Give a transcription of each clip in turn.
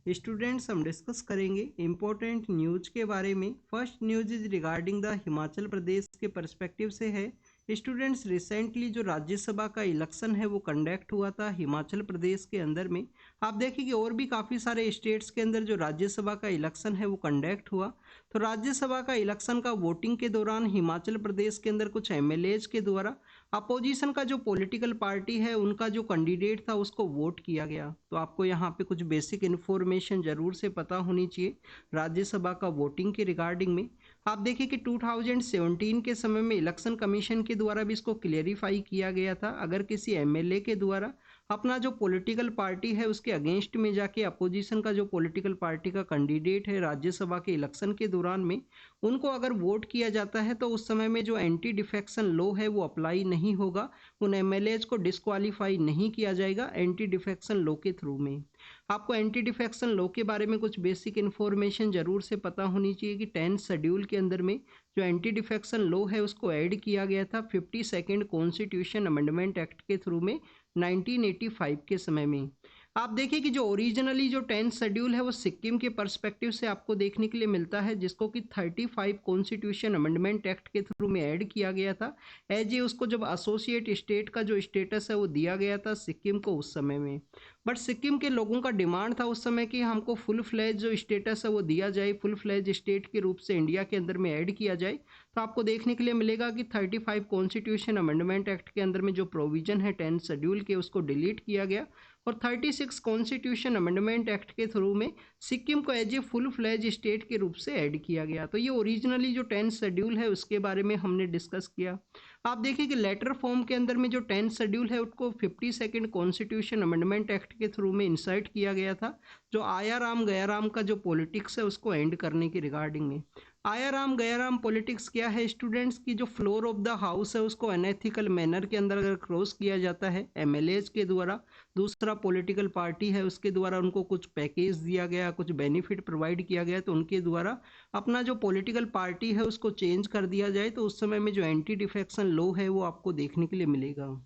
Students हम discuss करेंगे important news के बारे में। First news is regarding the Himachal Pradesh के पर्सपेक्टिव से है। स्टूडेंट्स रिसेंटली जो राज्यसभा का इलेक्शन है वो कंडक्ट हुआ था हिमाचल प्रदेश के अंदर में। आप देखिए कि और भी काफ़ी सारे स्टेट्स के अंदर जो राज्यसभा का इलेक्शन है वो कंडक्ट हुआ। तो राज्यसभा का इलेक्शन का वोटिंग के दौरान हिमाचल प्रदेश के अंदर कुछ एमएलएज के द्वारा अपोजिशन का जो पॉलिटिकल पार्टी है उनका जो कैंडिडेट था उसको वोट किया गया। तो आपको यहाँ पे कुछ बेसिक इन्फॉर्मेशन जरूर से पता होनी चाहिए राज्यसभा का वोटिंग के रिगार्डिंग में। आप देखिए कि 2017 के समय में इलेक्शन कमीशन के द्वारा भी इसको क्लियरिफाई किया गया था। अगर किसी एमएलए के द्वारा अपना जो पॉलिटिकल पार्टी है उसके अगेंस्ट में जाके अपोजिशन का जो पॉलिटिकल पार्टी का कैंडिडेट है राज्यसभा के इलेक्शन के दौरान में उनको अगर वोट किया जाता है तो उस समय में जो एंटी डिफेक्शन लॉ है वो अप्लाई नहीं होगा। उन एमएलएज को डिस्क्वालीफाई नहीं किया जाएगा एंटी डिफेक्शन लॉ के थ्रू में। आपको एंटी डिफेक्शन लॉ के बारे में कुछ बेसिक इन्फॉर्मेशन जरूर से पता होनी चाहिए कि 10th शेड्यूल के अंदर में जो एंटी डिफेक्शन लॉ है उसको ऐड किया गया था 52nd कॉन्स्टिट्यूशन अमेंडमेंट एक्ट के थ्रू में 1985 के समय में। आप देखिए कि जो ओरिजिनली जो 10th शेड्यूल है वो सिक्किम के पर्सपेक्टिव से आपको देखने के लिए मिलता है, जिसको कि 35 कॉन्स्टिट्यूशन अमेंडमेंट एक्ट के थ्रू में ऐड किया गया था। एज ए उसको जब एसोसिएट स्टेट का जो स्टेटस है वो दिया गया था सिक्किम को उस समय में। बट सिक्किम के लोगों का डिमांड था उस समय कि हमको फुल फ्लैज जो स्टेटस है वो दिया जाए, फुल फ्लैज स्टेट के रूप से इंडिया के अंदर में ऐड किया जाए। तो आपको देखने के लिए मिलेगा कि 35 कॉन्स्टिट्यूशन अमेंडमेंट एक्ट के अंदर में जो प्रोविजन है 10th शेड्यूल के उसको डिलीट किया गया और 36 कॉन्स्टिट्यूशन अमेंडमेंट एक्ट के थ्रू में सिक्किम को as a full fledge state के रूप से ऐड किया गया। तो ये ओरिजिनली जो 10th शेड्यूल है उसके बारे में हमने डिस्कस किया। आप देखिए कि लेटर फॉर्म के अंदर में जो 10th शेड्यूल है उसको 52nd कॉन्स्टिट्यूशन अमेंडमेंट एक्ट के थ्रू में इंसर्ट किया गया था, जो आया राम गया राम का जो पॉलिटिक्स है उसको एंड करने की रिगार्डिंग में। आया राम गया राम पॉलिटिक्स क्या है स्टूडेंट्स की, जो फ्लोर ऑफ द हाउस है उसको अनएथिकल मैनर के अंदर अगर क्रॉस किया जाता है एमएलएज के द्वारा, दूसरा पॉलिटिकल पार्टी है उसके द्वारा उनको कुछ पैकेज दिया गया, कुछ बेनिफिट प्रोवाइड किया गया, तो उनके द्वारा अपना जो पॉलिटिकल पार्टी है उसको चेंज कर दिया जाए तो उस समय में जो एंटी डिफेक्शन लॉ है वो आपको देखने के लिए मिलेगा।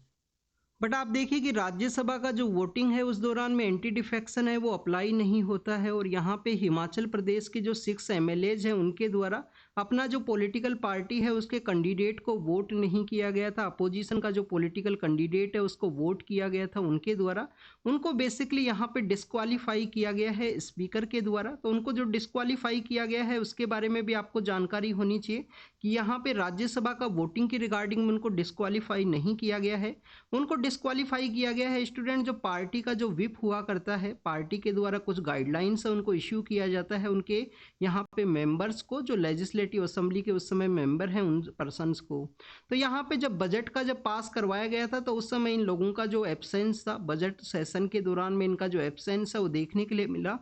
बट आप देखिए कि राज्यसभा का जो वोटिंग है उस दौरान में एंटी डिफेक्शन है वो अप्लाई नहीं होता है और यहाँ पे हिमाचल प्रदेश के जो 6 एमएलएज हैं उनके द्वारा अपना जो पॉलिटिकल पार्टी है उसके कैंडिडेट को वोट नहीं किया गया था। अपोजिशन का जो पॉलिटिकल कैंडिडेट है उसको वोट किया गया था उनके द्वारा, उनको बेसिकली यहाँ पे डिस्क्वालीफाई किया गया है स्पीकर के द्वारा। तो उनको जो डिस्क्वालीफाई किया गया है उसके बारे में भी आपको जानकारी होनी चाहिए कि यहाँ पे राज्यसभा का वोटिंग की रिगार्डिंग में उनको डिस्क्वालीफाई नहीं किया गया है। उनको डिस्क्वालीफाई किया गया है स्टूडेंट जो पार्टी का जो विप हुआ करता है, पार्टी के द्वारा कुछ गाइडलाइंस है उनको इश्यू किया जाता है उनके यहाँ पे मेंबर्स को, जो लेजिस्लेटिव असेंबली के उस समय मेंबर हैं उन पर्सन्स को। तो यहाँ पे जब बजट का जब पास करवाया गया था तो उस समय इन लोगों का जो एब्सेंस था बजट सेशन के दौरान में, इनका जो एब्सेंस है वो देखने के लिए मिला।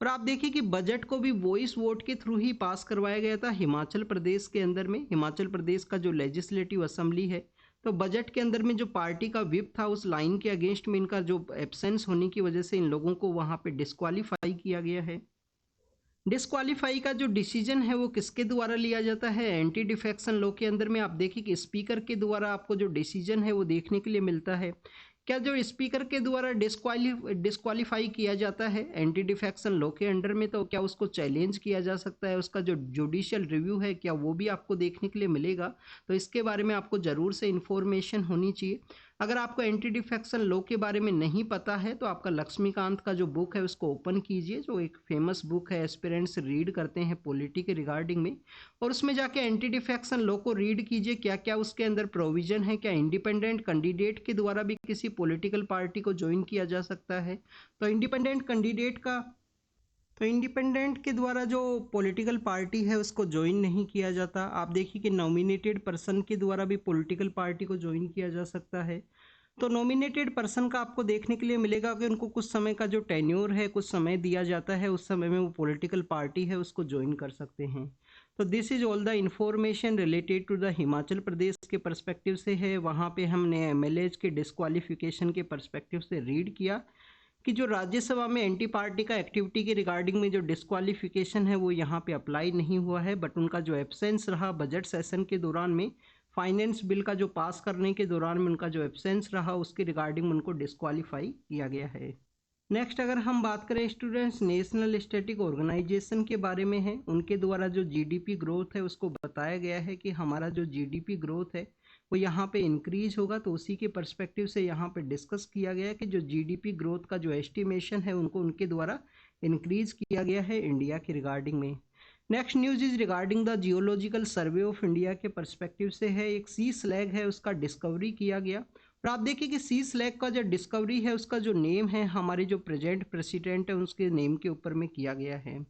और आप देखिए कि बजट को भी वॉइस वोट के थ्रू ही पास करवाया गया था हिमाचल प्रदेश के अंदर में। हिमाचल प्रदेश का जो लेजिस्लेटिव असेंबली है तो बजट के अंदर में जो पार्टी का विप था उस लाइन के अगेंस्ट में इनका जो एब्सेंस होने की वजह से इन लोगों को वहां पे डिस्क्वालीफाई किया गया है। डिस्क्वालीफाई का जो डिसीजन है वो किसके द्वारा लिया जाता है एंटी डिफेक्शन लॉ के अंदर में। आप देखिए कि स्पीकर के द्वारा आपको जो डिसीजन है वो देखने के लिए मिलता है। क्या जो स्पीकर के द्वारा डिस्क्वालीफाई किया जाता है एंटी डिफेक्शन लॉ के अंडर में तो क्या उसको चैलेंज किया जा सकता है, उसका जो जुडिशियल रिव्यू है क्या वो भी आपको देखने के लिए मिलेगा। तो इसके बारे में आपको ज़रूर से इन्फॉर्मेशन होनी चाहिए। अगर आपको एंटी डिफेक्शन लॉ के बारे में नहीं पता है तो आपका लक्ष्मीकांत का जो बुक है उसको ओपन कीजिए, जो एक फेमस बुक है, एस्पिरेंट्स रीड करते हैं पॉलिटी के रिगार्डिंग में, और उसमें जाके एंटी डिफेक्शन लॉ को रीड कीजिए क्या क्या उसके अंदर प्रोविजन है, क्या इंडिपेंडेंट कैंडिडेट के द्वारा भी किसी पॉलिटिकल पार्टी को ज्वाइन किया जा सकता है। तो इंडिपेंडेंट के द्वारा जो पॉलिटिकल पार्टी है उसको ज्वाइन नहीं किया जाता। आप देखिए कि नॉमिनेटेड पर्सन के द्वारा भी पॉलिटिकल पार्टी को ज्वाइन किया जा सकता है। तो नॉमिनेटेड पर्सन का आपको देखने के लिए मिलेगा कि उनको कुछ समय का जो टेन्योर है, कुछ समय दिया जाता है, उस समय में वो पॉलिटिकल पार्टी है उसको ज्वाइन कर सकते हैं। तो this is all the information related to the Himachal Pradesh के पर्सपेक्टिव से है। वहाँ पे हमने एमएलएज के डिस्क्वालिफिकेशन के पर्सपेक्टिव से रीड किया कि जो राज्यसभा में एंटी पार्टी का एक्टिविटी के रिगार्डिंग में जो डिस्क्वालिफिकेशन है वो यहाँ पे अप्लाई नहीं हुआ है, बट उनका जो एब्सेंस रहा बजट सेशन के दौरान में, फाइनेंस बिल का जो पास करने के दौरान में उनका जो एब्सेंस रहा उसके रिगार्डिंग उनको डिस्क्वालीफाई किया गया है। नेक्स्ट अगर हम बात करें स्टूडेंट्स, नेशनल स्टैटिक ऑर्गेनाइजेशन के बारे में है, उनके द्वारा जो जीडीपी ग्रोथ है उसको बताया गया है कि हमारा जो जीडीपी ग्रोथ है वो यहाँ पे इंक्रीज होगा। तो उसी के पर्सपेक्टिव से यहाँ पे डिस्कस किया गया है कि जो जीडीपी ग्रोथ का जो एस्टिमेशन है उनको उनके द्वारा इंक्रीज किया गया है इंडिया के रिगार्डिंग में। Next news is regarding the geological survey of India के पर्सपेक्टिव से है, एक सी स्लैग है उसका डिस्कवरी किया गया। और आप देखिए कि सी स्लैग का जो डिस्कवरी है उसका जो नेम है हमारे जो प्रेजेंट प्रेसिडेंट है उसके नेम के ऊपर में किया गया है।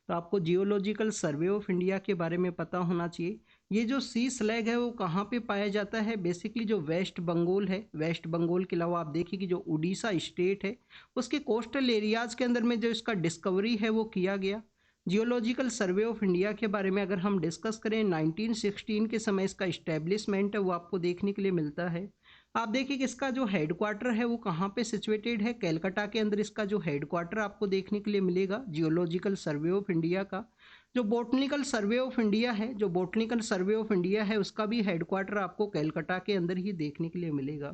तो आपको जियोलॉजिकल सर्वे ऑफ इंडिया के बारे में पता होना चाहिए। ये जो सी स्लैग है वो कहाँ पे पाया जाता है, बेसिकली जो वेस्ट बंगाल है, वेस्ट बंगाल के अलावा आप देखिए कि जो उड़ीसा स्टेट है उसके कोस्टल एरियाज के अंदर में जो इसका डिस्कवरी है वो किया गया। जियोलॉजिकल सर्वे ऑफ इंडिया के बारे में अगर हम डिस्कस करें, 1916 के समय इसका इस्टेब्लिशमेंट है वो आपको देखने के लिए मिलता है। आप देखिए कि इसका जो हेडक्वार्टर है वो कहाँ पे सिचुएटेड है, कलकत्ता के अंदर इसका जो हेडक्वार्टर आपको देखने के लिए मिलेगा जियोलॉजिकल सर्वे ऑफ इंडिया का। जो बोटनिकल सर्वे ऑफ इंडिया है, जो बोटनिकल सर्वे ऑफ इंडिया है उसका भी हेडक्वार्टर आपको कलकत्ता के अंदर ही देखने के लिए मिलेगा।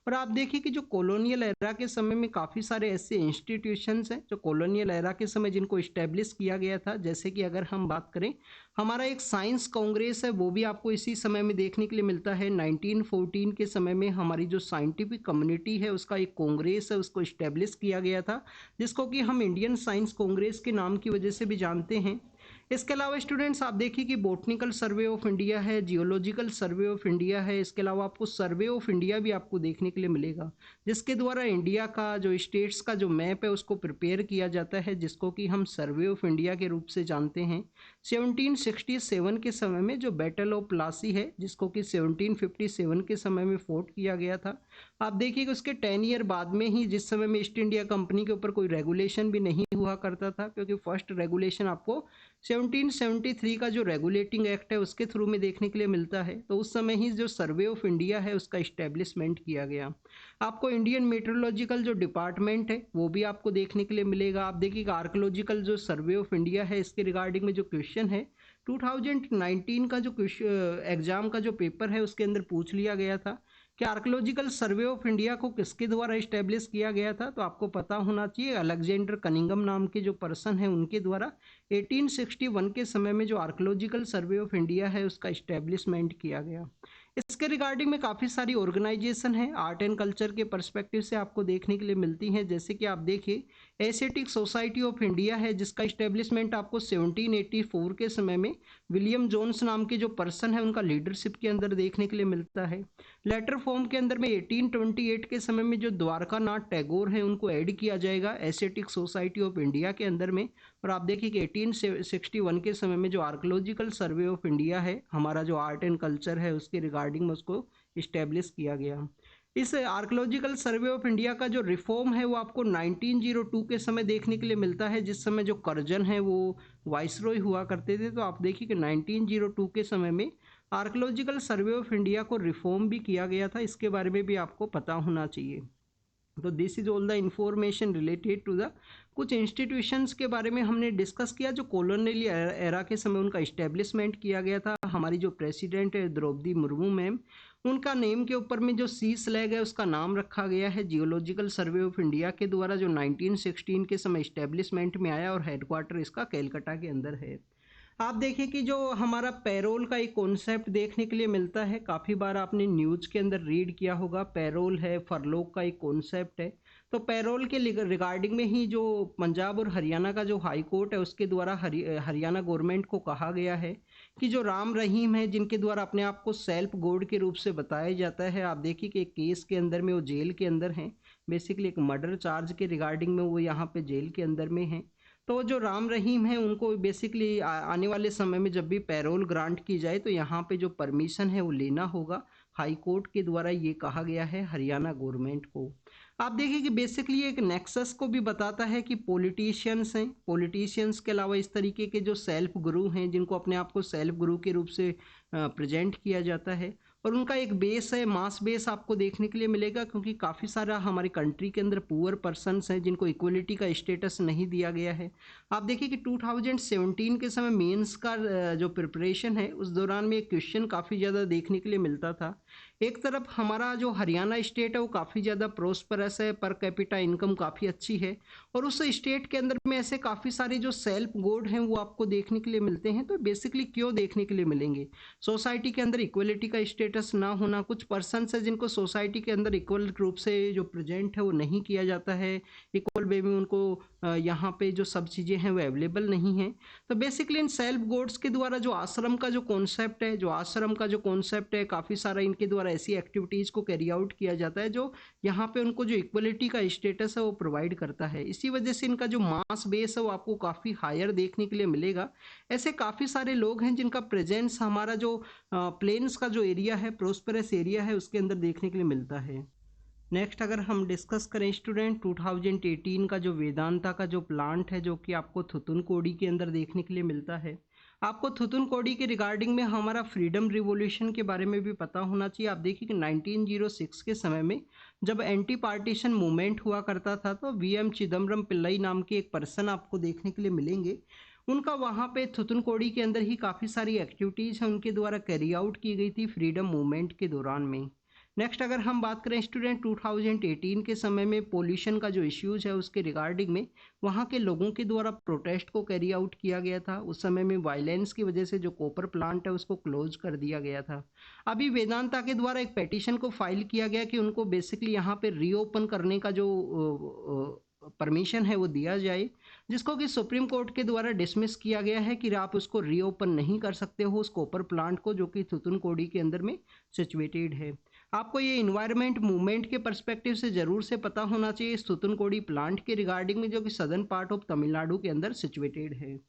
और आप देखिए कि जो कॉलोनियल एरा के समय में काफ़ी सारे ऐसे इंस्टीट्यूशंस हैं जो कॉलोनियल एरा के समय जिनको इस्टेब्लिश किया गया था, जैसे कि अगर हम बात करें हमारा एक साइंस कांग्रेस है वो भी आपको इसी समय में देखने के लिए मिलता है। 1914 के समय में हमारी जो साइंटिफिक कम्युनिटी है उसका एक कांग्रेस है उसको इस्टेब्लिश किया गया था, जिसको कि हम इंडियन साइंस कांग्रेस के नाम की वजह से भी जानते हैं। इसके अलावा स्टूडेंट्स आप देखिए कि बोटनिकल सर्वे ऑफ इंडिया है, जियोलॉजिकल सर्वे ऑफ इंडिया है, इसके अलावा आपको सर्वे ऑफ इंडिया भी आपको देखने के लिए मिलेगा, जिसके द्वारा इंडिया का जो स्टेट्स का जो मैप है उसको प्रिपेयर किया जाता है, जिसको कि हम सर्वे ऑफ इंडिया के रूप से जानते हैं। 1767 के समय में जो बैटल ऑफ प्लासी है जिसको कि 1757 के समय में फोर्ट किया गया था। आप देखिए कि उसके 10 ईयर बाद में ही, जिस समय में ईस्ट इंडिया कंपनी के ऊपर कोई रेगुलेशन भी नहीं हुआ करता था, क्योंकि फर्स्ट रेगुलेशन आपको 1773 का जो रेगुलेटिंग एक्ट है उसके थ्रू में देखने के लिए मिलता है। तो उस समय ही जो सर्वे ऑफ इंडिया है उसका इस्टेब्लिशमेंट किया गया। आपको इंडियन मेट्रोलॉजिकल जो डिपार्टमेंट है वो भी आपको देखने के लिए मिलेगा। आप देखिएगा आर्कोलॉजिकल जो सर्वे ऑफ इंडिया है इसके रिगार्डिंग में जो क्वेश्चन है 2019 का जो एग्जाम का जो पेपर है उसके अंदर पूछ लिया गया था कि आर्कोलॉजिकल सर्वे ऑफ इंडिया को किसके द्वारा इस्टेब्लिश किया गया था। तो आपको पता होना चाहिए अलेक्जेंडर कनिंगम नाम के जो पर्सन है उनके द्वारा 1861 के समय में जो आर्कोलॉजिकल सर्वे ऑफ इंडिया है उसका इस्टेब्लिशमेंट किया गया। इसके रिगार्डिंग में काफ़ी सारी ऑर्गेनाइजेशन है आर्ट एंड कल्चर के पर्सपेक्टिव से आपको देखने के लिए मिलती हैं, जैसे कि आप देखिए एशियाटिक सोसाइटी ऑफ इंडिया है जिसका इस्टेब्लिशमेंट आपको 1784 के समय में विलियम जोन्स नाम के जो पर्सन है उनका लीडरशिप के अंदर देखने के लिए मिलता है। लेटर फॉर्म के अंदर में 1828 के समय में जो द्वारका नाथ टैगोर है उनको ऐड किया जाएगा एशियाटिक सोसाइटी ऑफ इंडिया के अंदर में। और आप देखिए कि 1861 के समय में जो आर्कोलॉजिकल सर्वे ऑफ इंडिया है हमारा जो आर्ट एंड कल्चर है उसके रिगार्डिंग में उसको इस्टेब्लिश किया गया। इस आर्कोलॉजिकल सर्वे ऑफ इंडिया का जो रिफॉर्म है वो आपको 1902 के समय देखने के लिए मिलता है, जिस समय जो कर्जन है वो वाइसरॉय हुआ करते थे। तो आप देखिए कि 1902 के समय में आर्कोलॉजिकल सर्वे ऑफ इंडिया को रिफॉर्म भी किया गया था, इसके बारे में भी आपको पता होना चाहिए। तो this is all the information related to the कुछ इंस्टीट्यूशंस के बारे में हमने डिस्कस किया जो कॉलोनियल एरा के समय उनका इस्टेब्लिशमेंट किया गया था। हमारी जो प्रेसिडेंट है द्रौपदी मुर्मू मैम, उनका नेम के ऊपर में जो सी स्लैग है उसका नाम रखा गया है जियोलॉजिकल सर्वे ऑफ इंडिया के द्वारा, जो 1916 के समय इस्टेब्लिशमेंट में आया और हेडक्वार्टर इसका कलकत्ता के अंदर है। आप देखिए कि जो हमारा पैरोल का एक कॉन्सेप्ट देखने के लिए मिलता है, काफ़ी बार आपने न्यूज़ के अंदर रीड किया होगा, पैरोल है फरलोक का एक कॉन्सेप्ट है। तो पैरोल के रिगार्डिंग में ही जो पंजाब और हरियाणा का जो हाई कोर्ट है उसके द्वारा हरियाणा गवर्नमेंट को कहा गया है कि जो राम रहीम है जिनके द्वारा अपने आप को सेल्फ गॉड के रूप से बताया जाता है, आप देखिए कि एक केस के अंदर में वो जेल के अंदर हैं, बेसिकली एक मर्डर चार्ज के रिगार्डिंग में वो यहाँ पे जेल के अंदर में हैं। तो जो राम रहीम है उनको बेसिकली आने वाले समय में जब भी पैरोल ग्रांट की जाए तो यहाँ पे जो परमिशन है वो लेना होगा, हाई कोर्ट के द्वारा ये कहा गया है हरियाणा गवर्नमेंट को। आप देखिए कि बेसिकली एक नेक्सस को भी बताता है कि पॉलिटिशियंस हैं, पॉलिटिशियंस के अलावा इस तरीके के जो सेल्फ गुरु हैं जिनको अपने आप को सेल्फ गुरु के रूप से प्रेजेंट किया जाता है, और उनका एक बेस है मास बेस आपको देखने के लिए मिलेगा, क्योंकि काफ़ी सारा हमारी कंट्री के अंदर पुअर पर्सनस हैं जिनको इक्वलिटी का स्टेटस नहीं दिया गया है। आप देखिए कि 2017 के समय मेंस का जो प्रिपरेशन है उस दौरान में एक क्वेश्चन काफ़ी ज़्यादा देखने के लिए मिलता था। एक तरफ हमारा जो हरियाणा स्टेट है वो काफ़ी ज़्यादा प्रोस्परस है, पर कैपिटा इनकम काफ़ी अच्छी है, और उस स्टेट के अंदर में ऐसे काफ़ी सारे जो सेल्फ गोड हैं वो आपको देखने के लिए मिलते हैं। तो बेसिकली क्यों देखने के लिए मिलेंगे? सोसाइटी के अंदर इक्वलिटी का स्टेटस ना होना, कुछ पर्सनस है जिनको सोसाइटी के अंदर इक्वल रूप से जो प्रेजेंट है वो नहीं किया जाता है, इक्वल वे में उनको यहाँ पे जो सब चीज़ें हैं वो अवेलेबल नहीं हैं। तो बेसिकली इन सेल्फ गोड्स के द्वारा जो आश्रम का जो कॉन्सेप्ट है, काफ़ी सारा इनके द्वारा ऐसी एक्टिविटीज़ को कैरी आउट किया जाता है जो यहाँ पे उनको जो इक्वलिटी का स्टेटस है वो प्रोवाइड करता है। इसी वजह से इनका जो मास बेस है वो आपको काफ़ी हायर देखने के लिए मिलेगा। ऐसे काफ़ी सारे लोग हैं जिनका प्रेजेंस हमारा जो प्लेन्स का जो एरिया है, प्रोस्परस एरिया है, उसके अंदर देखने के लिए मिलता है। नेक्स्ट अगर हम डिस्कस करें स्टूडेंट, 2018 का जो वेदांता का जो प्लांट है जो कि आपको थुतुनकोडी के अंदर देखने के लिए मिलता है। आपको थुतुनकोडी के रिगार्डिंग में हमारा फ्रीडम रिवॉल्यूशन के बारे में भी पता होना चाहिए। आप देखिए कि 1906 के समय में जब एंटी पार्टीशन मूवमेंट हुआ करता था तो वीएम चिदम्बरम पिल्लई नाम के एक पर्सन आपको देखने के लिए मिलेंगे। उनका वहाँ पे थुतुनकोडी के अंदर ही काफ़ी सारी एक्टिविटीज़ हैं उनके द्वारा कैरी आउट की गई थी फ्रीडम मूवमेंट के दौरान में। नेक्स्ट अगर हम बात करें स्टूडेंट, 2018 के समय में पोल्यूशन का जो इश्यूज है उसके रिगार्डिंग में वहाँ के लोगों के द्वारा प्रोटेस्ट को कैरी आउट किया गया था। उस समय में वायलेंस की वजह से जो कॉपर प्लांट है उसको क्लोज कर दिया गया था। अभी वेदांता के द्वारा एक पेटिशन को फाइल किया गया कि उनको बेसिकली यहाँ पे रीओपन करने का जो परमिशन है वो दिया जाए, जिसको कि सुप्रीम कोर्ट के द्वारा डिसमिस किया गया है कि आप उसको रीओपन नहीं कर सकते हो उस कॉपर प्लांट को जो कि थुतुनकोडी के अंदर में सिचुएटेड है। आपको ये इन्वायरमेंट मूवमेंट के पर्सपेक्टिव से ज़रूर से पता होना चाहिए इस थुतुनकोडी प्लांट के रिगार्डिंग में जो कि सदर्न पार्ट ऑफ तमिलनाडु के अंदर सिचुएटेड है।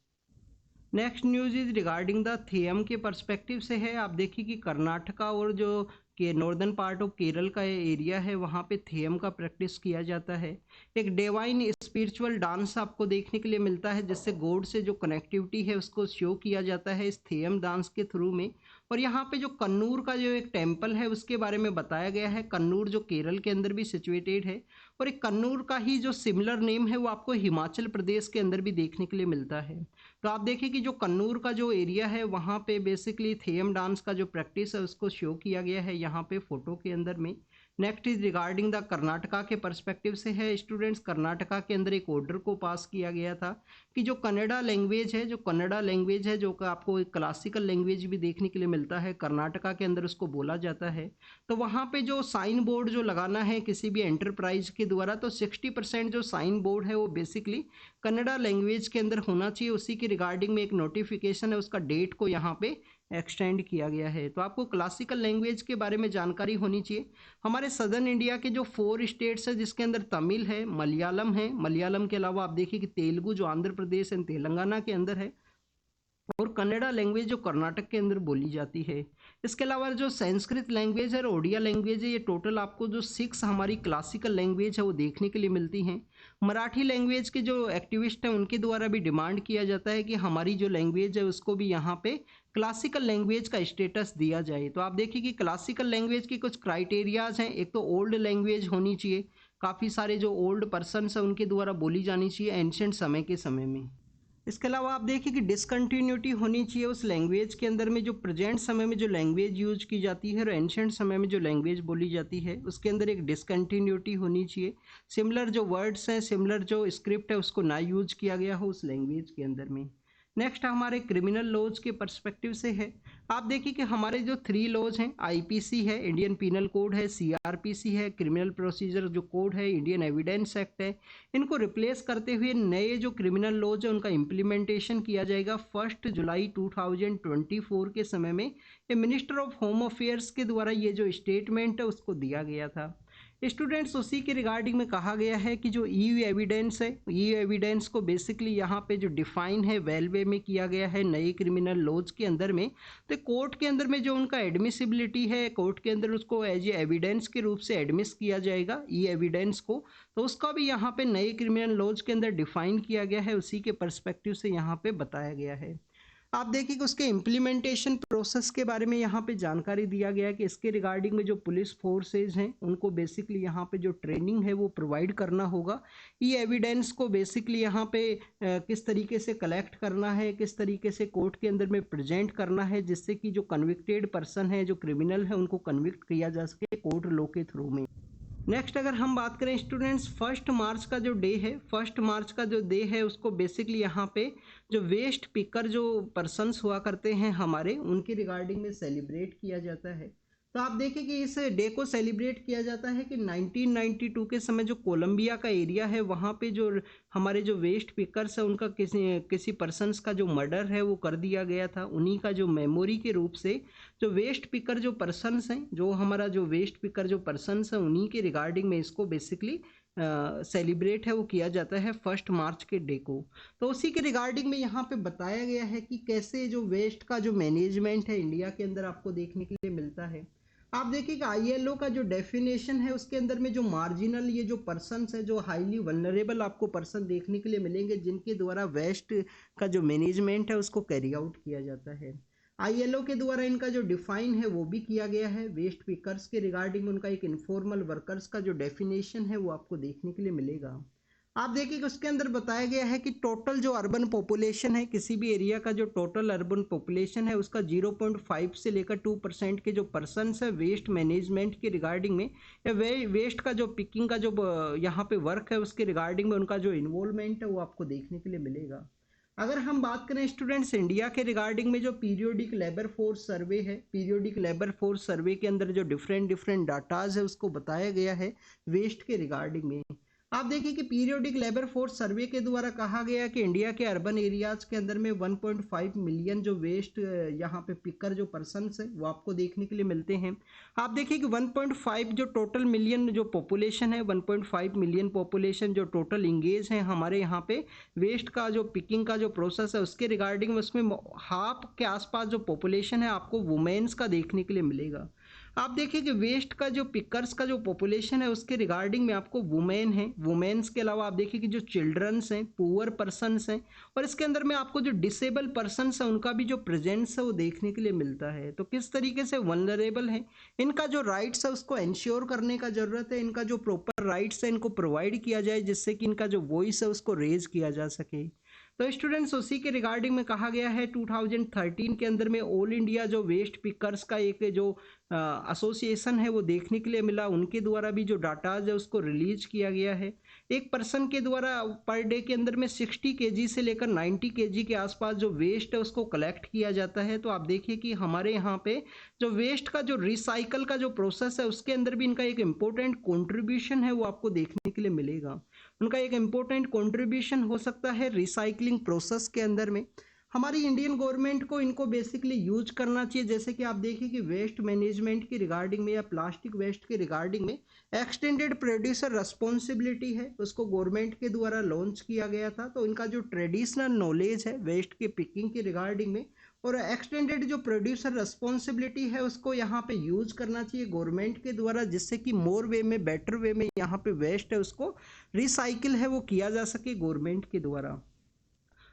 Next news is regarding the Theyyam के पर्सपेक्टिव से है। आप देखिए कि कर्नाटका और जो के नॉर्दर्न पार्ट ऑफ केरल का एरिया है वहाँ पे थेयम का प्रैक्टिस किया जाता है। एक डिवाइन स्पिरिचुअल डांस आपको देखने के लिए मिलता है जिससे गॉड से जो कनेक्टिविटी है उसको शो किया जाता है इस थेयम डांस के थ्रू में। और यहाँ पे जो कन्नूर का जो एक टेम्पल है उसके बारे में बताया गया है। कन्नूर जो केरल के अंदर भी सिचुएटेड है, और एक कन्नूर का ही जो सिमिलर नेम है वो आपको हिमाचल प्रदेश के अंदर भी देखने के लिए मिलता है। तो आप देखिए कि जो कन्नूर का जो एरिया है वहाँ पे बेसिकली थेयम डांस का जो प्रैक्टिस है उसको शो किया गया है यहाँ पे फोटो के अंदर में। Next is regarding the Karnataka के पर्सपेक्टिव से है स्टूडेंट्स। कर्नाटका के अंदर एक ऑर्डर को पास किया गया था कि जो कन्नड़ा लैंग्वेज है, जो कि आपको एक क्लासिकल लैंग्वेज भी देखने के लिए मिलता है कर्नाटका के अंदर उसको बोला जाता है। तो वहाँ पे जो साइन बोर्ड जो लगाना है किसी भी एंटरप्राइज के द्वारा तो 60% जो साइन बोर्ड है वो बेसिकली कन्नड़ा लैंग्वेज के अंदर होना चाहिए। उसी के रिगार्डिंग में एक नोटिफिकेशन है, उसका डेट को यहाँ पे एक्सटेंड किया गया है। तो आपको क्लासिकल लैंग्वेज के बारे में जानकारी होनी चाहिए। हमारे सदर्न इंडिया के जो 4 स्टेट्स है जिसके अंदर तमिल है, मलयालम है, मलयालम के अलावा आप देखिए कि तेलुगु जो आंध्र प्रदेश एंड तेलंगाना के अंदर है, और कन्नड़ा लैंग्वेज जो कर्नाटक के अंदर बोली जाती है। इसके अलावा जो संस्कृत लैंग्वेज है और ओडिया लैंग्वेज है, ये टोटल आपको जो 6 हमारी क्लासिकल लैंग्वेज है वो देखने के लिए मिलती हैं। मराठी लैंग्वेज के जो एक्टिविस्ट हैं उनके द्वारा भी डिमांड किया जाता है कि हमारी जो लैंग्वेज है उसको भी यहाँ पे क्लासिकल लैंग्वेज का स्टेटस दिया जाए। तो आप देखिए कि क्लासिकल लैंग्वेज की कुछ क्राइटेरियाज हैं। एक तो ओल्ड लैंग्वेज होनी चाहिए, काफ़ी सारे जो ओल्ड पर्सन हैं उनके द्वारा बोली जानी चाहिए एंशिएंट समय के समय में। इसके अलावा आप देखिए कि डिसकंटिन्यूटी होनी चाहिए उस लैंग्वेज के अंदर में जो प्रेजेंट समय में जो लैंग्वेज यूज की जाती है और एंशिएंट समय में जो लैंग्वेज बोली जाती है उसके अंदर एक डिसकंटिन्यूटी होनी चाहिए। सिमिलर जो वर्ड्स हैं, सिमिलर जो स्क्रिप्ट है उसको ना यूज किया गया हो उस लैंग्वेज के अंदर में। नेक्स्ट हमारे क्रिमिनल लॉज के पर्सपेक्टिव से है। आप देखिए कि हमारे जो 3 लॉज हैं, आईपीसी है, इंडियन पीनल कोड है, सीआरपीसी है, क्रिमिनल प्रोसीजर जो कोड है, इंडियन एविडेंस एक्ट है, इनको रिप्लेस करते हुए नए जो क्रिमिनल लॉज है उनका इम्प्लीमेंटेशन किया जाएगा 1 जुलाई 2024 के समय में। ये मिनिस्टर ऑफ होम अफेयर्स के द्वारा ये जो स्टेटमेंट है उसको दिया गया था। स्टूडेंट्स उसी के रिगार्डिंग में कहा गया है कि जो ईयू एविडेंस है, ईयू एविडेंस को बेसिकली यहाँ पे जो डिफाइन है वेल वे में किया गया है नए क्रिमिनल लॉज के अंदर में। तो कोर्ट के अंदर में जो उनका एडमिसिबिलिटी है, कोर्ट के अंदर उसको एज ए एविडेंस के रूप से एडमिस किया जाएगा ई एविडेंस को, तो उसका भी यहाँ पे नए क्रिमिनल लॉज के अंदर डिफाइन किया गया है, उसी के पर्सपेक्टिव से यहाँ पे बताया गया है। आप देखिए कि उसके इम्प्लीमेंटेशन प्रोसेस के बारे में यहाँ पे जानकारी दिया गया है कि इसके रिगार्डिंग में जो पुलिस फोर्सेज हैं उनको बेसिकली यहाँ पे जो ट्रेनिंग है वो प्रोवाइड करना होगा। ये एविडेंस को बेसिकली यहाँ पे किस तरीके से कलेक्ट करना है, किस तरीके से कोर्ट के अंदर में प्रेजेंट करना है, जिससे कि जो कन्विक्टेड पर्सन है, जो क्रिमिनल है, उनको कन्विक्ट किया जा सके कोर्ट लॉ के थ्रू में। नेक्स्ट अगर हम बात करें स्टूडेंट्स, 1 मार्च का जो डे है, 1 मार्च का जो डे है उसको बेसिकली यहाँ पे जो वेस्ट पिकर जो पर्सन्स हुआ करते हैं हमारे, उनके रिगार्डिंग में सेलिब्रेट किया जाता है। तो आप देखें कि इस डे को सेलिब्रेट किया जाता है कि 1992 के समय जो कोलंबिया का एरिया है वहाँ पे जो हमारे जो वेस्ट पिकर्स है उनका किसी पर्सन्स का जो मर्डर है वो कर दिया गया था। उन्हीं का जो मेमोरी के रूप से जो वेस्ट पिकर जो पर्सन्स हैं, जो हमारा जो वेस्ट पिकर जो पर्सन्स हैं, उन्हीं के रिगार्डिंग में इसको बेसिकली सेलिब्रेट है वो किया जाता है 1 मार्च के डे को। तो उसी के रिगार्डिंग में यहाँ पे बताया गया है कि कैसे जो वेस्ट का जो मैनेजमेंट है इंडिया के अंदर आपको देखने के लिए मिलता है। आप देखिए कि आईएलओ का जो डेफिनेशन है उसके अंदर में जो मार्जिनल ये जो पर्सन्स है, जो हाईली वल्नरेबल आपको पर्सन देखने के लिए मिलेंगे, जिनके द्वारा वेस्ट का जो मैनेजमेंट है उसको कैरी आउट किया जाता है। आईएलओ के द्वारा इनका जो डिफाइन है वो भी किया गया है। वेस्ट पिकर्स के रिगार्डिंग उनका एक इनफॉर्मल वर्कर्स का जो डेफिनेशन है वो आपको देखने के लिए मिलेगा। आप देखिए कि उसके अंदर बताया गया है कि टोटल जो अर्बन पॉपुलेशन है, किसी भी एरिया का जो टोटल अर्बन पॉपुलेशन है उसका 0.5 से लेकर 2% के जो पर्सन्स है वेस्ट मैनेजमेंट के रिगार्डिंग में, या वेस्ट का जो पिकिंग का जो यहाँ पे वर्क है उसके रिगार्डिंग में उनका जो इन्वॉल्वमेंट है वो आपको देखने के लिए मिलेगा। अगर हम बात करें स्टूडेंट्स इंडिया के रिगार्डिंग में जो पीरियोडिक लेबर फोर्स सर्वे है, पीरियोडिक लेबर फोर्स सर्वे के अंदर जो डिफरेंट डाटाज है उसको बताया गया है वेस्ट के रिगार्डिंग में। आप देखिए कि पीरियोडिक लेबर फोर्स सर्वे के द्वारा कहा गया कि इंडिया के अर्बन एरियाज के अंदर में 1.5 मिलियन जो वेस्ट यहाँ पे पिकर जो पर्सन्स है वो आपको देखने के लिए मिलते हैं। आप देखिए कि 1.5 जो टोटल मिलियन जो पॉपुलेशन है, 1.5 मिलियन पॉपुलेशन जो टोटल इंगेज है हमारे यहाँ पे वेस्ट का जो पिकिंग का जो प्रोसेस है उसके रिगार्डिंग में, उसमें हाफ के आसपास जो पॉपुलेशन है आपको वुमेन्स का देखने के लिए मिलेगा। आप देखिए कि वेस्ट का जो पिकर्स का जो पॉपुलेशन है उसके रिगार्डिंग में आपको वुमेन है, वुमेन्स के अलावा आप देखिए कि जो चिल्ड्रंस हैं, पुअर पर्सन्स हैं, और इसके अंदर में आपको जो डिसेबल पर्सन्स हैं उनका भी जो प्रेजेंस है वो देखने के लिए मिलता है। तो किस तरीके से वल्नरेबल है, इनका जो राइट्स है उसको इंश्योर करने का जरूरत है, इनका जो प्रॉपर राइट्स है इनको प्रोवाइड किया जाए जिससे कि इनका जो वॉइस है उसको रेज किया जा सके। तो स्टूडेंट्स उसी के रिगार्डिंग में कहा गया है 2013 के अंदर में ऑल इंडिया जो वेस्ट पिकर्स का एक जो एसोसिएशन है वो देखने के लिए मिला, उनके द्वारा भी जो डाटाज है उसको रिलीज किया गया है। एक पर्सन के द्वारा पर डे के अंदर में 60 केजी से लेकर 90 केजी के आसपास जो वेस्ट है उसको कलेक्ट किया जाता है। तो आप देखिए कि हमारे यहाँ पे जो वेस्ट का जो रिसाइकल का जो प्रोसेस है उसके अंदर भी इनका एक इम्पोर्टेंट कॉन्ट्रीब्यूशन है वो आपको देखने के लिए मिलेगा। उनका एक इम्पोर्टेंट कंट्रीब्यूशन हो सकता है रिसाइकलिंग प्रोसेस के अंदर में। हमारी इंडियन गवर्नमेंट को इनको बेसिकली यूज करना चाहिए। जैसे कि आप देखिए कि वेस्ट मैनेजमेंट की रिगार्डिंग में या प्लास्टिक वेस्ट के रिगार्डिंग में एक्सटेंडेड प्रोड्यूसर रिस्पॉन्सिबिलिटी है उसको गवर्नमेंट के द्वारा लॉन्च किया गया था। तो इनका जो ट्रेडिशनल नॉलेज है वेस्ट के पिकिंग की रिगार्डिंग में और एक्सटेंडेड जो प्रोड्यूसर रिस्पॉन्सिबिलिटी है उसको यहाँ पे यूज करना चाहिए गवर्नमेंट के द्वारा, जिससे कि मोर वे में बेटर वे में यहाँ पे वेस्ट है उसको रिसाइकिल है वो किया जा सके गवर्नमेंट के द्वारा।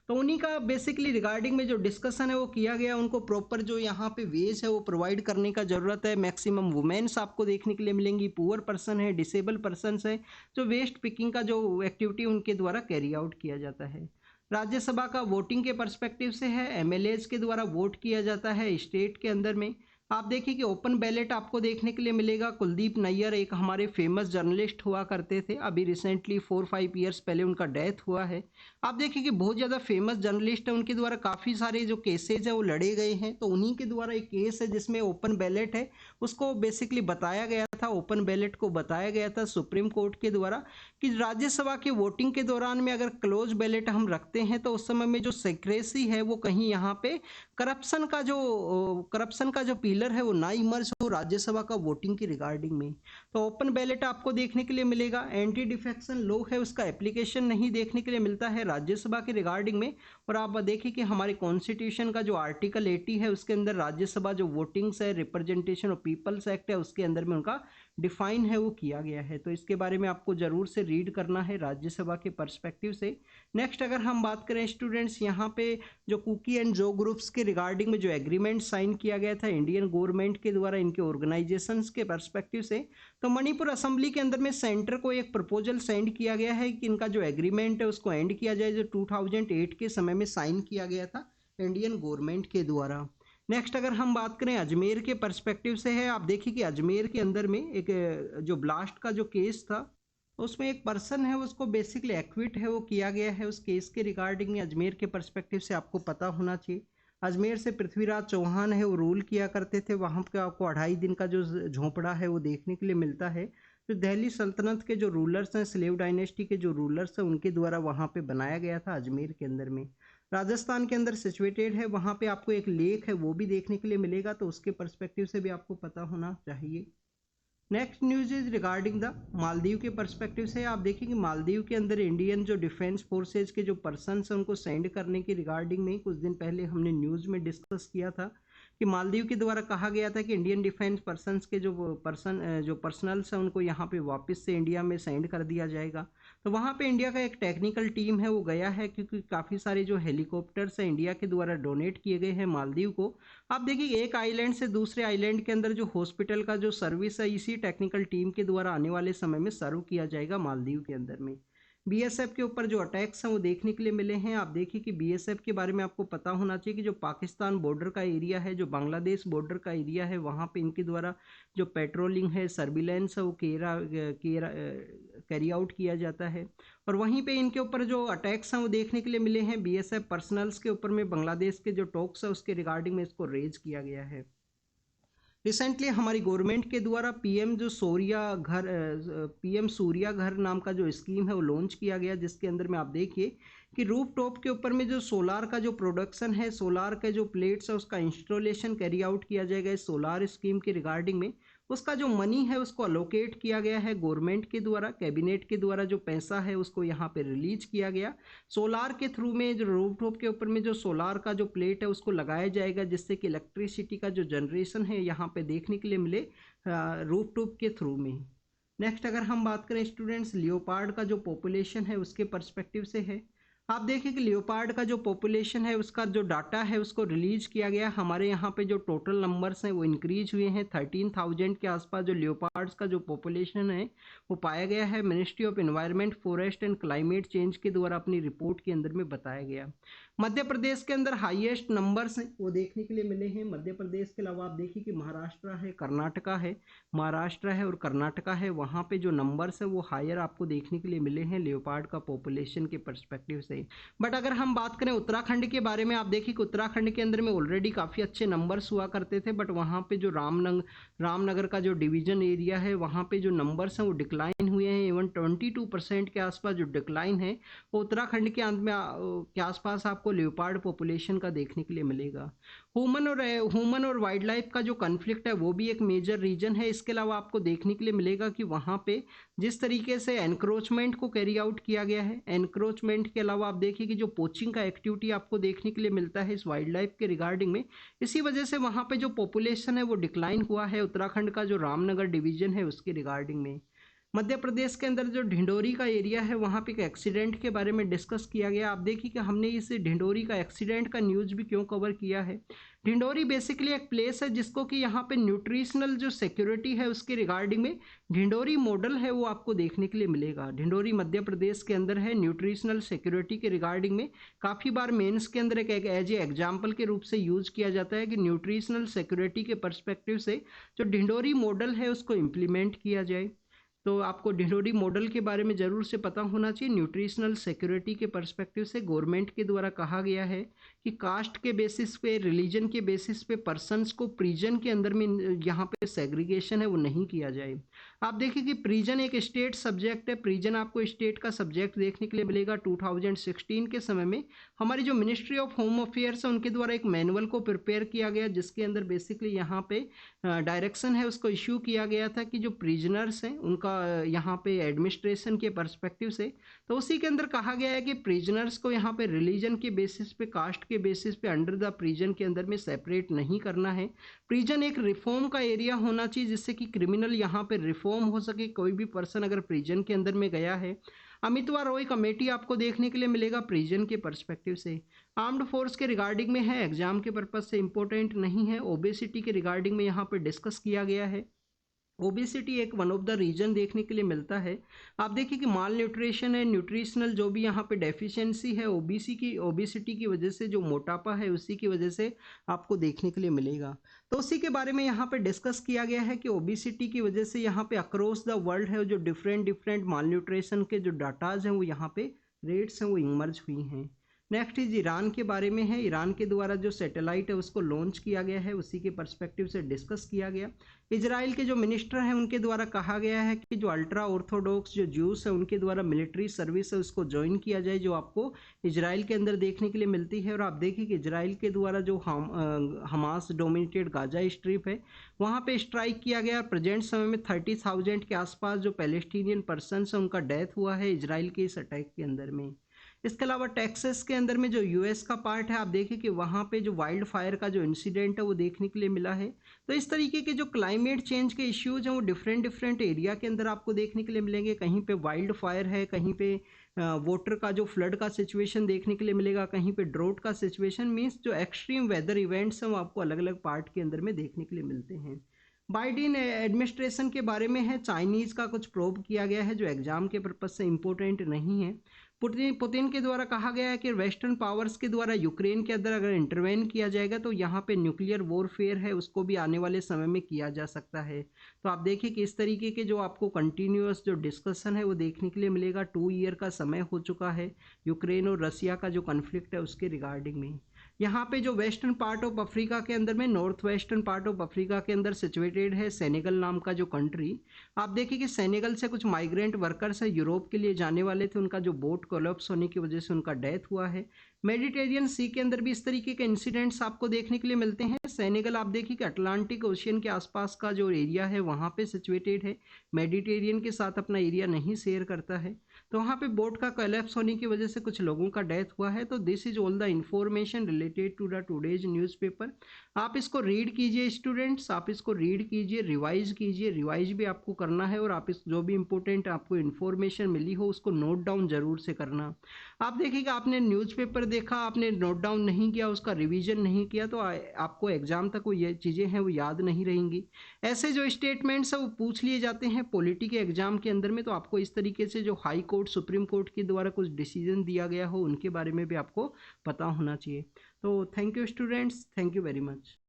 तो उन्हीं का बेसिकली रिगार्डिंग में जो डिस्कशन है वो किया गया। उनको प्रॉपर जो यहाँ पे वेज है वो प्रोवाइड करने का ज़रूरत है। मैक्सिमम वुमेन्स आपको देखने के लिए मिलेंगी, पुअर पर्सन है, डिसेबल पर्सनस है, जो वेस्ट पिकिंग का जो एक्टिविटी उनके द्वारा कैरी आउट किया जाता है। राज्यसभा का वोटिंग के पर्सपेक्टिव से है, एमएलएज के द्वारा वोट किया जाता है स्टेट के अंदर में। आप देखिए कि ओपन बैलेट आपको देखने के लिए मिलेगा। कुलदीप नैयर एक हमारे फेमस जर्नलिस्ट हुआ करते थे, अभी रिसेंटली 4-5 ईयर्स पहले उनका डेथ हुआ है। आप देखिए कि बहुत ज़्यादा फेमस जर्नलिस्ट है, उनके द्वारा काफ़ी सारे जो केसेज है वो लड़े गए हैं। तो उन्हीं के द्वारा एक केस है जिसमें ओपन बैलेट है उसको बेसिकली बताया गया था, ओपन बैलेट को बताया गया था सुप्रीम कोर्ट के द्वारा कि राज्यसभा की वोटिंग के दौरान में अगर क्लोज बैलेट हम रखते हैं तो उस समय में जो सेक्रेसी है वो कहीं यहाँ पे करप्शन का जो पिलर है वो ना इमर्ज हो राज्यसभा का वोटिंग की रिगार्डिंग में। तो ओपन बैलेट आपको देखने के लिए मिलेगा। एंटी डिफेक्शन लॉ है उसका एप्लीकेशन नहीं देखने के लिए मिलता है राज्यसभा के रिगार्डिंग में। और आप देखिए कि हमारे कॉन्स्टिट्यूशन का जो आर्टिकल 80 है उसके अंदर राज्यसभा जो वोटिंग्स है, रिप्रेजेंटेशन ऑफ पीपल्स एक्ट है उसके अंदर में उनका डिफाइन है वो किया गया है। तो इसके बारे में आपको ज़रूर से रीड करना है राज्यसभा के पर्सपेक्टिव से। नेक्स्ट अगर हम बात करें स्टूडेंट्स, यहाँ पे जो कुकी एंड जो ग्रुप्स के रिगार्डिंग में जो एग्रीमेंट साइन किया गया था इंडियन गवर्नमेंट के द्वारा इनके ऑर्गेनाइजेशंस के पर्सपेक्टिव से, तो मणिपुर असेंबली के अंदर में सेंटर को एक प्रपोजल सेंड किया गया है कि इनका जो एग्रीमेंट है उसको एंड किया जाए, जो 2008 के समय में साइन किया गया था इंडियन गवर्नमेंट के द्वारा। नेक्स्ट अगर हम बात करें अजमेर के पर्सपेक्टिव से है, आप देखिए कि अजमेर के अंदर में एक जो ब्लास्ट का जो केस था उसमें एक पर्सन है उसको बेसिकली एक्विट है वो किया गया है। उस केस के रिगार्डिंग में अजमेर के पर्सपेक्टिव से आपको पता होना चाहिए। अजमेर से पृथ्वीराज चौहान है वो रूल किया करते थे, वहाँ पे आपको 2.5 दिन का जो झोंपड़ा है वो देखने के लिए मिलता है। जो दिल्ली सल्तनत के जो रूलर्स हैं, स्लेव डायनेस्टी के जो रूलर्स हैं, उनके द्वारा वहाँ पे बनाया गया था अजमेर के अंदर में। राजस्थान के अंदर सिचुएटेड है, वहाँ पे आपको एक लेक है वो भी देखने के लिए मिलेगा, तो उसके पर्सपेक्टिव से भी आपको पता होना चाहिए। Next news is regarding the Maldives के पर्सपेक्टिव से। आप देखिए कि मालदीव के अंदर इंडियन जो डिफेंस फोर्सेज के जो पर्सन हैं उनको सेंड करने की रिगार्डिंग में कुछ दिन पहले हमने न्यूज़ में डिस्कस किया था कि मालदीव के द्वारा कहा गया था कि इंडियन डिफेंस पर्सनस के जो पर्सनल्स हैं उनको यहाँ पे वापस से इंडिया में सेंड कर दिया जाएगा। तो वहाँ पे इंडिया का एक टेक्निकल टीम है वो गया है, क्योंकि काफ़ी सारे जो हेलीकॉप्टर्स हैं इंडिया के द्वारा डोनेट किए गए हैं मालदीव को। आप देखिए एक आइलैंड से दूसरे आइलैंड के अंदर जो हॉस्पिटल का जो सर्विस है इसी टेक्निकल टीम के द्वारा आने वाले समय में सर्व किया जाएगा मालदीव के अंदर में। बीएसएफ के ऊपर जो अटैक्स हैं वो देखने के लिए मिले हैं। आप देखिए कि बीएसएफ के बारे में आपको पता होना चाहिए कि जो पाकिस्तान बॉर्डर का एरिया है, जो बांग्लादेश बॉर्डर का एरिया है, वहाँ पे इनके द्वारा जो पेट्रोलिंग है, सर्विलेंस है वो कैरी आउट किया जाता है। और वहीं पे इनके ऊपर जो अटैक्स हैं वो देखने के लिए मिले हैं बीएसएफ पर्सनल्स के ऊपर में। बांग्लादेश के जो टॉक्स है उसके रिगार्डिंग में इसको रेज किया गया है। रिसेंटली हमारी गवर्नमेंट के द्वारा पीएम सूर्या घर नाम का जो स्कीम है वो लॉन्च किया गया, जिसके अंदर में आप देखिए कि रूफ टॉप के ऊपर में जो सोलार का जो प्रोडक्शन है, सोलार के जो प्लेट्स है उसका इंस्टॉलेशन कैरी आउट किया जाएगा इस सोलार स्कीम के रिगार्डिंग में। उसका जो मनी है उसको अलोकेट किया गया है गवर्नमेंट के द्वारा, कैबिनेट के द्वारा जो पैसा है उसको यहाँ पे रिलीज किया गया। सोलार के थ्रू में जो रूफटॉप के ऊपर में जो सोलार का जो प्लेट है उसको लगाया जाएगा, जिससे कि इलेक्ट्रिसिटी का जो जनरेशन है यहाँ पे देखने के लिए मिले रूफटॉप के थ्रू में। नेक्स्ट अगर हम बात करें स्टूडेंट्स, लियोपार्ड का जो पॉपुलेशन है उसके पर्सपेक्टिव से है। आप देखिए कि लियोपार्ड का जो पॉपुलेशन है उसका जो डाटा है उसको रिलीज किया गया। हमारे यहाँ पे जो टोटल नंबर्स हैं वो इंक्रीज हुए हैं, 13,000 के आसपास जो लियोपार्ड्स का जो पॉपुलेशन है वो पाया गया है। Ministry of environment, forest and climate change के द्वारा अपनी रिपोर्ट के अंदर में बताया गया। मध्य प्रदेश के अंदर हाईएस्ट नंबर्स हैं वो देखने के लिए मिले हैं। मध्य प्रदेश के अलावा आप देखिए कि महाराष्ट्र है, कर्नाटका है, महाराष्ट्र है और कर्नाटका है, वहाँ पे जो नंबर्स है वो हायर आपको देखने के लिए मिले हैं लियोपार्ड का पॉपुलेशन के पर्सपेक्टिव से। बट अगर हम बात करें उत्तराखंड के बारे में, आप देखिए कि उत्तराखंड के अंदर में ऑलरेडी काफ़ी अच्छे नंबर्स हुआ करते थे, बट वहाँ पे जो रामनगर का जो डिवीजन एरिया है वहाँ पे जो नंबर्स हैं वो डिक्लाइन हुए हैं। इवन 22% के आसपास जो डिक्लाइन है वो उत्तराखंड के अंत में के आसपास आपको लियोपार्ड पॉपुलेशन का देखने के लिए मिलेगा। ह्यूमन और वाइल्ड लाइफ का जो कन्फ्लिक्ट है वो भी एक मेजर रीजन है। इसके अलावा आपको देखने के लिए मिलेगा कि वहाँ पे जिस तरीके से एनक्रोचमेंट को कैरी आउट किया गया है, एनक्रोचमेंट के अलावा आप देखिए कि जो पोचिंग का एक्टिविटी आपको देखने के लिए मिलता है इस वाइल्ड लाइफ के रिगार्डिंग में, इसी वजह से वहाँ पे जो पॉपुलेशन है वो डिक्लाइन हुआ है उत्तराखंड का जो रामनगर डिवीजन है उसके रिगार्डिंग में। मध्य प्रदेश के अंदर जो ढिंडोरी का एरिया है वहाँ पे एक एक्सीडेंट के बारे में डिस्कस किया गया। आप देखिए कि हमने इस ढिंडोरी का एक्सीडेंट का न्यूज़ भी क्यों कवर किया है। ढिंडोरी बेसिकली एक प्लेस है जिसको कि यहाँ पे न्यूट्रिशनल जो सिक्योरिटी है उसके रिगार्डिंग में ढिंडोरी मॉडल है वो आपको देखने के लिए मिलेगा। ढिंडोरी मध्य प्रदेश के अंदर है। न्यूट्रिशनल सिक्योरिटी के रिगार्डिंग में काफ़ी बार मेंस के अंदर एक एज ए एग्जाम्पल के रूप से यूज़ किया जाता है कि न्यूट्रिशनल सिक्योरिटी के पर्सपेक्टिव से जो ढिंडोरी मॉडल है उसको इम्प्लीमेंट किया जाए। तो आपको ढिंडोरी मॉडल के बारे में ज़रूर से पता होना चाहिए। न्यूट्रिशनल सिक्योरिटी के पर्सपेक्टिव से गवर्नमेंट के द्वारा कहा गया है कि कास्ट के बेसिस पे, रिलीजन के बेसिस पे पर्सन्स को प्रिजन के अंदर में यहाँ पे सेग्रीगेशन है वो नहीं किया जाए। आप देखिए कि प्रिजन एक स्टेट सब्जेक्ट है। प्रिजन आपको स्टेट का सब्जेक्ट देखने के लिए मिलेगा। 2016 के समय में हमारी जो मिनिस्ट्री ऑफ होम अफेयर्स है उनके द्वारा एक मैनुअल को प्रिपेयर किया गया, जिसके अंदर बेसिकली यहाँ पे डायरेक्शन है उसको इश्यू किया गया था कि जो प्रिजनर्स हैं उनका यहाँ पे एडमिनिस्ट्रेशन के पर्सपेक्टिव से, तो उसी के अंदर कहा गया है कि प्रिजनर्स को यहाँ पे रिलीजन के बेसिस पे, कास्ट के बेसिस पे अंडर द प्रिजन के अंदर में सेपरेट नहीं करना है। प्रिजन एक रिफॉर्म का एरिया होना चाहिए जिससे कि क्रिमिनल यहाँ पे रिफॉर्म इन्फॉर्म हो सके, कोई भी पर्सन अगर प्रिजन के अंदर में गया है। अमितवा रॉय कमेटी आपको देखने के लिए मिलेगा प्रिजन के पर्सपेक्टिव से। आर्म्ड फोर्स के रिगार्डिंग में है, एग्जाम के पर्पज से इंपॉर्टेंट नहीं है। ओबेसिटी के रिगार्डिंग में यहाँ पे डिस्कस किया गया है। ओबेसिटी एक वन ऑफ द रीजन देखने के लिए मिलता है। आप देखिए कि माल न्यूट्रिशन है, न्यूट्रिशनल जो भी यहाँ पे डेफिशिएंसी है, ओबेसिटी की वजह से जो मोटापा है उसी की वजह से आपको देखने के लिए मिलेगा। तो उसी के बारे में यहाँ पे डिस्कस किया गया है कि ओबेसिटी की वजह से यहाँ पे अक्रॉस द वर्ल्ड है जो डिफरेंट माल न्यूट्रिशन के जो डाटाज हैं वो यहाँ पे रेट्स हैं वो इमर्ज हुई हैं। नेक्स्ट इज ईरान के बारे में है। ईरान के द्वारा जो सैटेलाइट है उसको लॉन्च किया गया है, उसी के पर्सपेक्टिव से डिस्कस किया गया। इजराइल के जो मिनिस्टर हैं उनके द्वारा कहा गया है कि जो अल्ट्रा ऑर्थोडॉक्स जो ज्यूस है उनके द्वारा मिलिट्री सर्विस है उसको ज्वाइन किया जाए, जो आपको इजराइल के अंदर देखने के लिए मिलती है। और आप देखिए कि इजराइल के द्वारा जो हमास डोमिनेटेड गाजा स्ट्रिप है वहाँ पे स्ट्राइक किया गया। प्रेजेंट समय में 30,000 के आसपास जो पैलेस्टीनियन पर्सन है उनका डेथ हुआ है इजराइल के इस अटैक के अंदर में। इसके अलावा टेक्सास के अंदर में जो यूएस का पार्ट है, आप देखिए कि वहाँ पे जो वाइल्ड फायर का जो इंसिडेंट है वो देखने के लिए मिला है। तो इस तरीके के जो क्लाइमेट चेंज के इश्यूज हैं वो डिफरेंट एरिया के अंदर आपको देखने के लिए मिलेंगे। कहीं पे वाइल्ड फायर है, कहीं पे वाटर का जो फ्लड का सिचुएशन देखने के लिए मिलेगा, कहीं पे ड्रोट का सिचुएशन, मीन्स जो एक्सट्रीम वेदर इवेंट्स हैं वो आपको अलग अलग पार्ट के अंदर में देखने के लिए मिलते हैं। बाइडेन एडमिनिस्ट्रेशन के बारे में है, चाइनीज़ का कुछ प्रोब किया गया है जो एग्जाम के पर्पज से इम्पोर्टेंट नहीं है। पुतिन के द्वारा कहा गया है कि वेस्टर्न पावर्स के द्वारा यूक्रेन के अंदर अगर इंटरवेन किया जाएगा तो यहाँ पे न्यूक्लियर वॉरफेयर है उसको भी आने वाले समय में किया जा सकता है। तो आप देखिए कि इस तरीके के जो आपको कंटिन्यूअस जो डिस्कशन है वो देखने के लिए मिलेगा। 2 ईयर का समय हो चुका है यूक्रेन और रसिया का जो कन्फ्लिक्ट है उसके रिगार्डिंग में। यहाँ पे जो वेस्टर्न पार्ट ऑफ अफ्रीका के अंदर में, north western part of Africa के अंदर सिचुएटेड है सेनेगल नाम का जो कंट्री। आप देखिए कि सेनेगल से कुछ माइग्रेंट वर्कर्स है यूरोप के लिए जाने वाले थे, उनका जो बोट कोलैप्स होने की वजह से उनका डेथ हुआ है। मेडिटेरियन सी के अंदर भी इस तरीके के इंसिडेंट्स आपको देखने के लिए मिलते हैं। सेनेगल आप देखिए कि अटलांटिक ओशियन के आसपास का जो एरिया है वहाँ पे सिचुएटेड है, मेडिटेरियन के साथ अपना एरिया नहीं शेयर करता है। तो वहाँ पे बोट का कोलैप्स होने की वजह से कुछ लोगों का डेथ हुआ है। तो this is all the information related to the today's newspaper. आप इसको रीड कीजिए स्टूडेंट्स, आप इसको रीड कीजिए, रिवाइज भी आपको करना है। और आप इस जो भी इंपॉर्टेंट आपको इन्फॉर्मेशन मिली हो उसको नोट डाउन जरूर से करना। आप देखिएगा आपने न्यूज़पेपर देखा, आपने नोट डाउन नहीं किया, उसका रिवीजन नहीं किया तो आपको एग्जाम तक वो ये चीज़ें हैं वो याद नहीं रहेंगी। ऐसे जो स्टेटमेंट्स है वो पूछ लिए जाते हैं पॉलिटी के एग्जाम के अंदर में। तो आपको इस तरीके से जो हाई कोर्ट सुप्रीम कोर्ट के द्वारा कुछ डिसीजन दिया गया हो उनके बारे में भी आपको पता होना चाहिए। तो thank you students, thank you very much.